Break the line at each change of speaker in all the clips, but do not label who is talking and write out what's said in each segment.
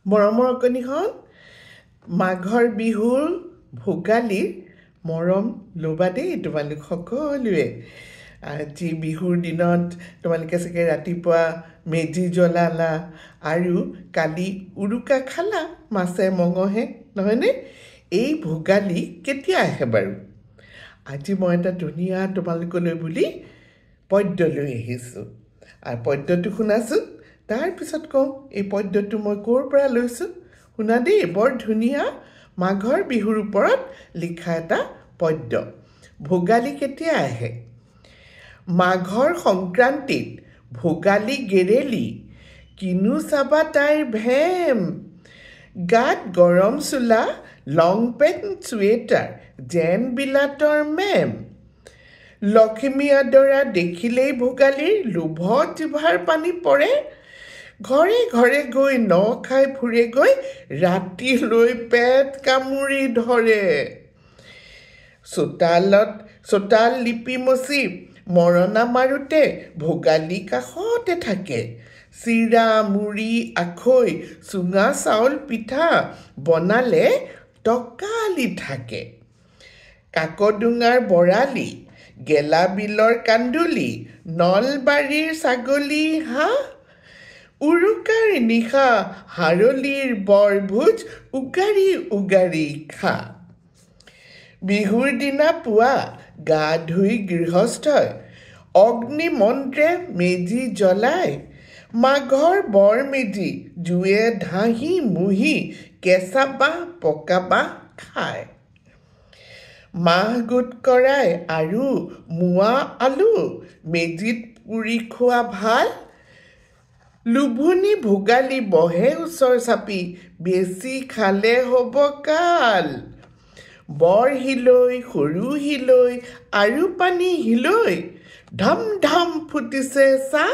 মৰমৰ কণীখন মাঘৰ বিহুৰ ভোগালীৰ মৰম ল'বা দেই তোমালোক সকলোৱে। আজি বিহুৰ দিনত তোমালোকে চাগে ৰাতিপুৱা মেজি জ্বলালা আৰু কালি উৰুকা খালা মাছে মঙহে, নহয়নে? এই ভোগালী কেতিয়া আহে বাৰু? আজি মই এটা ধুনীয়া তোমালোকলৈ বুলি পদ্য লৈ আহিছোঁ। আৰু পদ্যটো শুনাচোন, তাৰপিছত কওঁ এই পদ্যটো মই ক'ৰ পৰা লৈছোঁ। শুনা দেই, বৰ ধুনীয়া মাঘৰ বিহুৰ ওপৰত লিখা এটা পদ্য। ভোগালী কেতিয়া আহে? মাঘৰ সংক্ৰান্তিত ভোগালী গেৰেলি, কিনো চাবা তাইৰ ভেম। গাত গৰম চোলা, লং পেণ্ট চুৱেটাৰ, যেন বিলাতৰ মেম। লখিমী আদৰা দেখিলেই ভোগালীৰ লোভত জিভাৰ পানী পৰে। ঘৰে ঘৰে গৈ ন খাই ফুৰেগৈ, ৰাতিলৈ পেট কামুৰি ধৰে। চোতাল লিপি মচি মৰণা মাৰোতে ভোগালী কাষতে থাকে। চিৰা মুড়ি আখৈ চুঙা চাউল পিঠা বনালে টকালি থাকে। কাকডোঙাৰ বৰালি, গেলা বিলৰ কান্দুলি, নলবাৰীৰ ছাগলী হাঁহ। উৰুকাৰ নিশা হাৰলিৰ বৰভোজ, উগাৰি উগাৰি খা। বিহুৰ দিনা পুৱা গা ধুই গৃহস্থই অগ্নি মন্ত্ৰে মেজি জ্বলাই। মাঘৰ বৰ মেজি জুয়ে ধাহি মুহি, কেঁচা বাঁহ পকা বাঁহ খায়। মাহ গোট কৰাই আৰু মোৱা আলু, মেজিত পুৰি খোৱা ভাল। লোভনী ভোগালী বহে ওচৰ চাপি, বেছি খালে হ'ব কাল। বৰ হিলৈ সৰু হিলৈ আৰু পানী হিলৈ, ধাম ধাম ফুটিছে চাহ।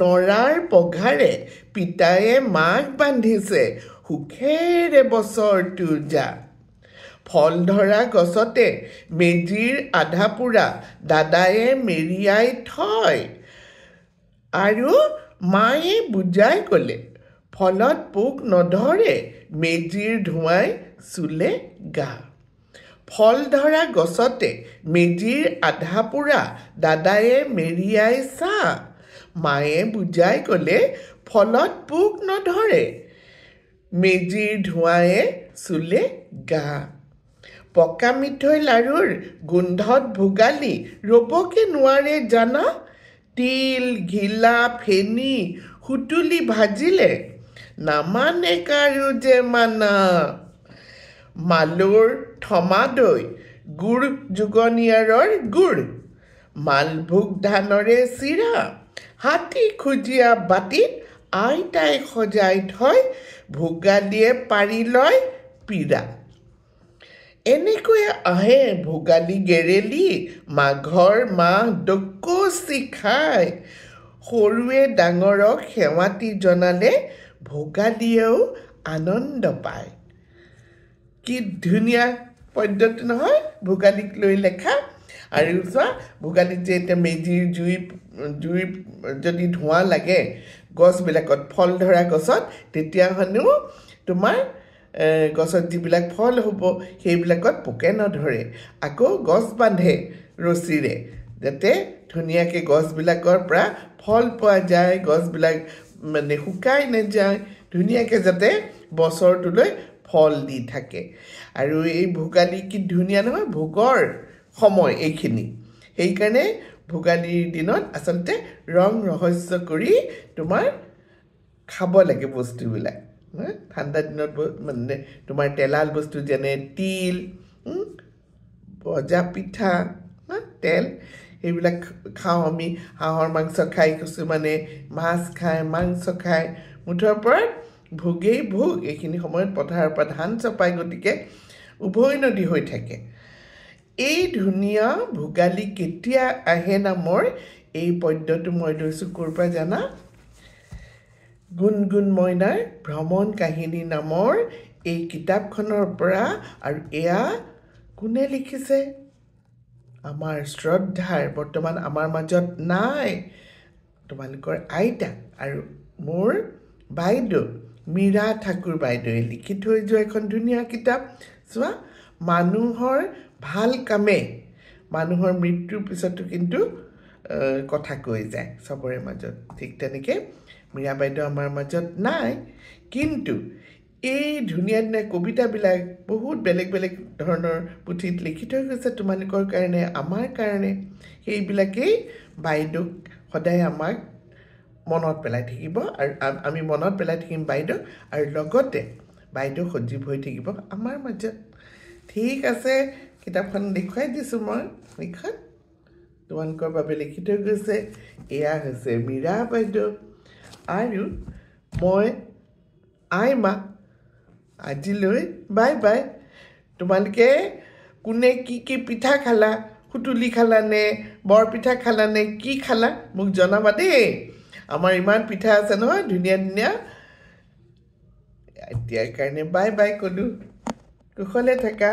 নৰাৰ পঘাৰে পিতায়ে মাক বান্ধিছে, সুখেৰে বছৰটো যা। ফল ধৰা গছতে মেজিৰ আধা পোৰা, দাদায়ে মেৰিয়াই থয়। আৰু মায়ে বুজাই ক'লে, ফলত পোক নধৰে, মেজিৰ ধোঁৱাই চুলে গা। ফল ধৰা গছতে মেজিৰ আধা পোৰা, দাদায়ে মেৰিয়াই চা। মায়ে বুজাই ক'লে, ফলত পোক নধৰে, মেজিৰ ধোঁৱায়ে চুলে গা। পকা মিঠৈ লাৰুৰ গোন্ধত ভোগালী ৰ'বকে নোৱাৰে জানা। তিল ঘিলা ফেনী সুতুলি ভাজিলে, নামানে কাৰো যে মানা। মালৰ থমা দৈ, গুড় যোগনিয়াৰৰ গুড়, মালভোগ ধানৰে চিৰা, হাতী খুজীয়া বাটিত আইতাই সজাই থয়, ভোগালীয়ে পাৰি লয় পীৰা। এনেকৈ আহে ভোগালী গেৰেলি, মাঘৰ মাহ ডকচি খায়। সৰুৱে ডাঙৰক সেৱাতি জনালে, ভোগালীয়েও আনন্দ পায়। কি ধুনীয়া পদ্যটো নহয়, ভোগালীক লৈ লেখা। আৰু চোৱা, ভোগালীত যে এতিয়া মেজিৰ জুইৰ যদি ধোঁৱা লাগে গছবিলাকত, ফল ধৰা গছত, তেতিয়াহ'লেও তোমাৰ গছত যিবিলাক ফল হ'ব সেইবিলাকত পোকে নধৰে। আকৌ গছ বান্ধে ৰছীৰে, যাতে ধুনীয়াকৈ গছবিলাকৰ পৰা ফল পোৱা যায়, গছবিলাক মানে শুকাই নাযায়, ধুনীয়াকৈ যাতে বছৰটোলৈ ফল দি থাকে। আৰু এই ভোগালী কি ধুনীয়া নহয়, ভোগৰ সময় এইখিনি। সেইকাৰণে ভোগালীৰ দিনত আচলতে ৰং ৰহস্য কৰি তোমাৰ খাব লাগে বস্তুবিলাক। ঠাণ্ডা দিনত মানে তোমাৰ তেলাল বস্তু যেনে তিল, ভজা পিঠা, তেল, সেইবিলাক খাওঁ আমি। হাঁহৰ মাংস খাই কিছুমানে, মাছ খায়, মাংস খায়, মুঠৰ ওপৰত ভোগেই ভোগ। এইখিনি সময়ত পথাৰৰ পৰা ধান চপাই, গতিকে উভৈনদী হৈ থাকে। এই ধুনীয়া ভোগালী কেতিয়া আহে নামৰ এই পদ্যটো মই লৈছোঁ ক'ৰ পৰা জানা? গুণগুণ মইনাৰ ভ্ৰমণ কাহিনী নামৰ এই কিতাপখনৰ পৰা। আৰু এয়া কোনে লিখিছে? আমাৰ শ্ৰদ্ধাৰ, বৰ্তমান আমাৰ মাজত নাই, তোমালোকৰ আইতা আৰু মোৰ বাইদেউ মীৰা ঠাকুৰ বাইদেৱে লিখি থৈ যোৱা এখন ধুনীয়া কিতাপ চোৱা মানুহৰ ভাল কামে মানুহৰ মৃত্যুৰ পিছতো কিন্তু কথা কৈ যায় চবৰে মাজত ঠিক তেনেকৈ মীৰা বাইদেউ আমাৰ মাজত নাই কিন্তু এই ধুনীয়া ধুনীয়া কবিতাবিলাক বহুত বেলেগ বেলেগ ধৰণৰ পুথিত লিখি থৈ গৈছে তোমালোকৰ কাৰণে আমাৰ কাৰণে সেইবিলাকেই বাইদেউক সদায় আমাক মনত পেলাই থাকিব আৰু আমি মনত পেলাই থাকিম বাইদেউ আৰু লগতে বাইদেউ সজীৱ হৈ থাকিব আমাৰ মাজত ঠিক আছে কিতাপখন দেখুৱাই দিছোঁ মই এইখন তোমালোকৰ বাবে লিখি থৈ গৈছে এয়া হৈছে মীৰা বাইদেউ আৰু মই আইমা আজিলৈ বাই বাই তোমালোকে কোনে কি পিঠা খালা সুতুলি খালানে বৰপিঠা খালানে কি খালা মোক জনাবা দেই আমাৰ ইমান পিঠা আছে নহয় ধুনীয়া ধুনীয়া এতিয়াৰ কাৰণে বাই বাই ক'লোঁ কুশলে থাকা